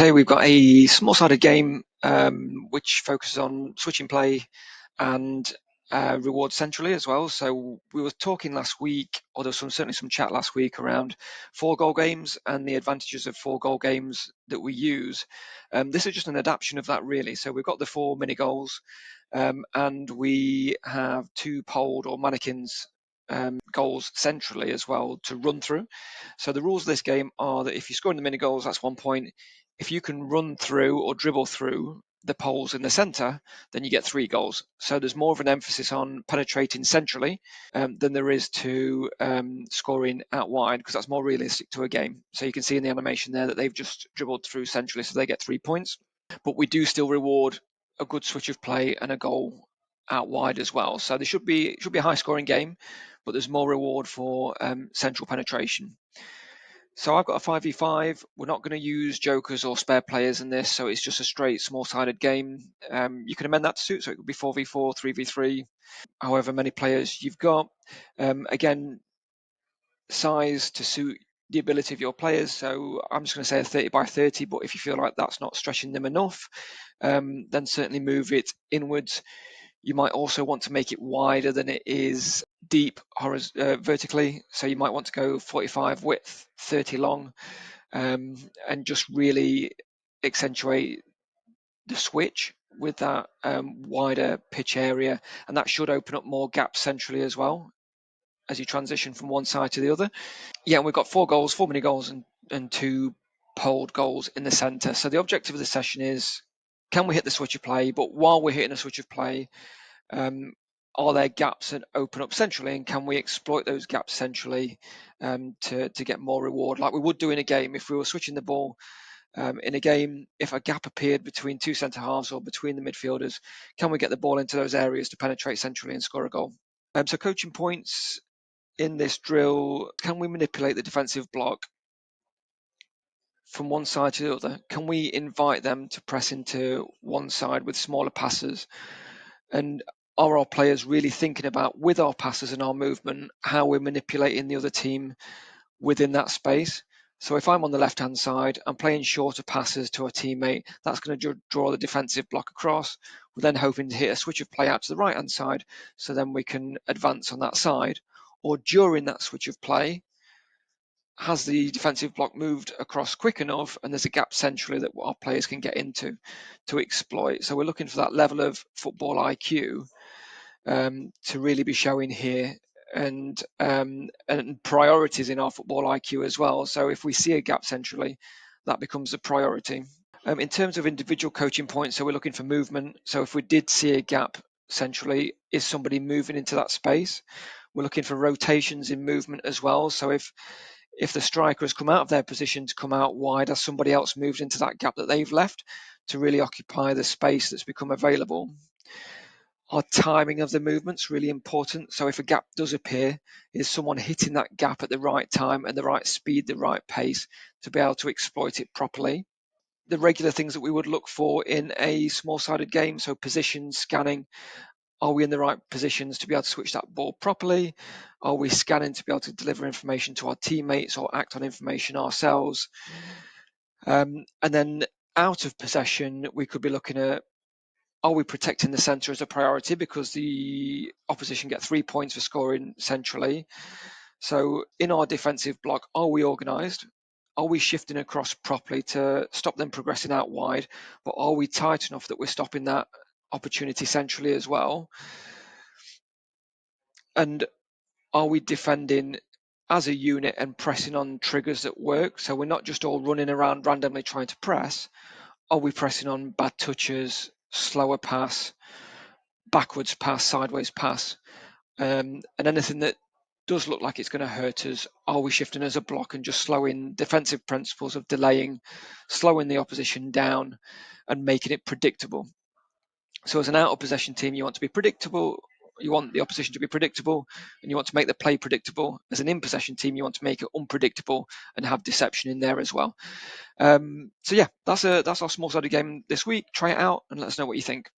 Today we've got a small-sided game which focuses on switching play and reward centrally as well. So we were talking last week, or there was certainly some chat last week around 4-goal games and the advantages of 4-goal games that we use. This is just an adaptation of that really. So we've got the 4 mini goals and we have 2 poled or mannequins goals centrally as well to run through. So the rules of this game are that if you score in the mini goals, that's 1 point. If you can run through or dribble through the poles in the centre, then you get 3 goals. So there's more of an emphasis on penetrating centrally than there is to scoring out wide, because that's more realistic to a game. So you can see in the animation there that they've just dribbled through centrally, so they get 3 points. But we do still reward a good switch of play and a goal out wide as well. So there should be a high scoring game, but there's more reward for central penetration. So I've got a 5v5. We're not going to use jokers or spare players in this, so it's just a straight small-sided game. You can amend that to suit, so it could be 4v4, 3v3, however many players you've got. Again, size to suit the ability of your players. So I'm just going to say a 30 by 30, but if you feel like that's not stretching them enough, then certainly move it inwards. You might also want to make it wider than it is deep vertically. So you might want to go 45 width, 30 long, and just really accentuate the switch with that wider pitch area. And that should open up more gaps centrally as well as you transition from one side to the other. Yeah, we've got 4 goals, 4 mini goals and 2 poled goals in the centre. So the objective of the session is, can we hit the switch of play? But while we're hitting a switch of play, are there gaps that open up centrally, and can we exploit those gaps centrally to get more reward, like we would do in a game if we were switching the ball in a game. If a gap appeared between 2 centre halves or between the midfielders, can we get the ball into those areas to penetrate centrally and score a goal? So coaching points in this drill: can we manipulate the defensive block from one side to the other? Can we invite them to press into one side with smaller passes? And are our players really thinking about, with our passes and our movement, how we're manipulating the other team within that space? So if I'm on the left-hand side, I'm playing shorter passes to a teammate, that's going to draw the defensive block across. We're then hoping to hit a switch of play out to the right-hand side, so then we can advance on that side. Or during that switch of play, has the defensive block moved across quick enough and there's a gap centrally that our players can get into to exploit? So we're looking for that level of football IQ to really be showing here, and priorities in our football IQ as well. So if we see a gap centrally, that becomes a priority. In terms of individual coaching points, so we're looking for movement. So if we did see a gap centrally, is somebody moving into that space? We're looking for rotations in movement as well. So if the striker has come out of their position to come out wide, has somebody else moved into that gap that they've left to really occupy the space that's become available? Our timing of the movement's really important. So if a gap does appear, is someone hitting that gap at the right time and the right speed, the right pace to be able to exploit it properly? The regular things that we would look for in a small-sided game, so position scanning. Are we in the right positions to be able to switch that ball properly? Are we scanning to be able to deliver information to our teammates or act on information ourselves? And then out of possession, we could be looking at, are we protecting the centre as a priority, because the opposition get 3 points for scoring centrally? So in our defensive block, are we organised? Are we shifting across properly to stop them progressing out wide? But are we tight enough that we're stopping that opportunity centrally as well? And are we defending as a unit and pressing on triggers that work? So we're not just all running around randomly trying to press. Are we pressing on bad touches, slower pass, backwards pass, sideways pass, and anything that does look like it's going to hurt us? Are we shifting as a block and just slowing defensive principles of delaying, slowing the opposition down and making it predictable? So as an out of possession team, you want to be predictable. You want the opposition to be predictable, and you want to make the play predictable. As an in possession team, you want to make it unpredictable and have deception in there as well. So yeah, that's our small-sided game this week. Try it out and let us know what you think.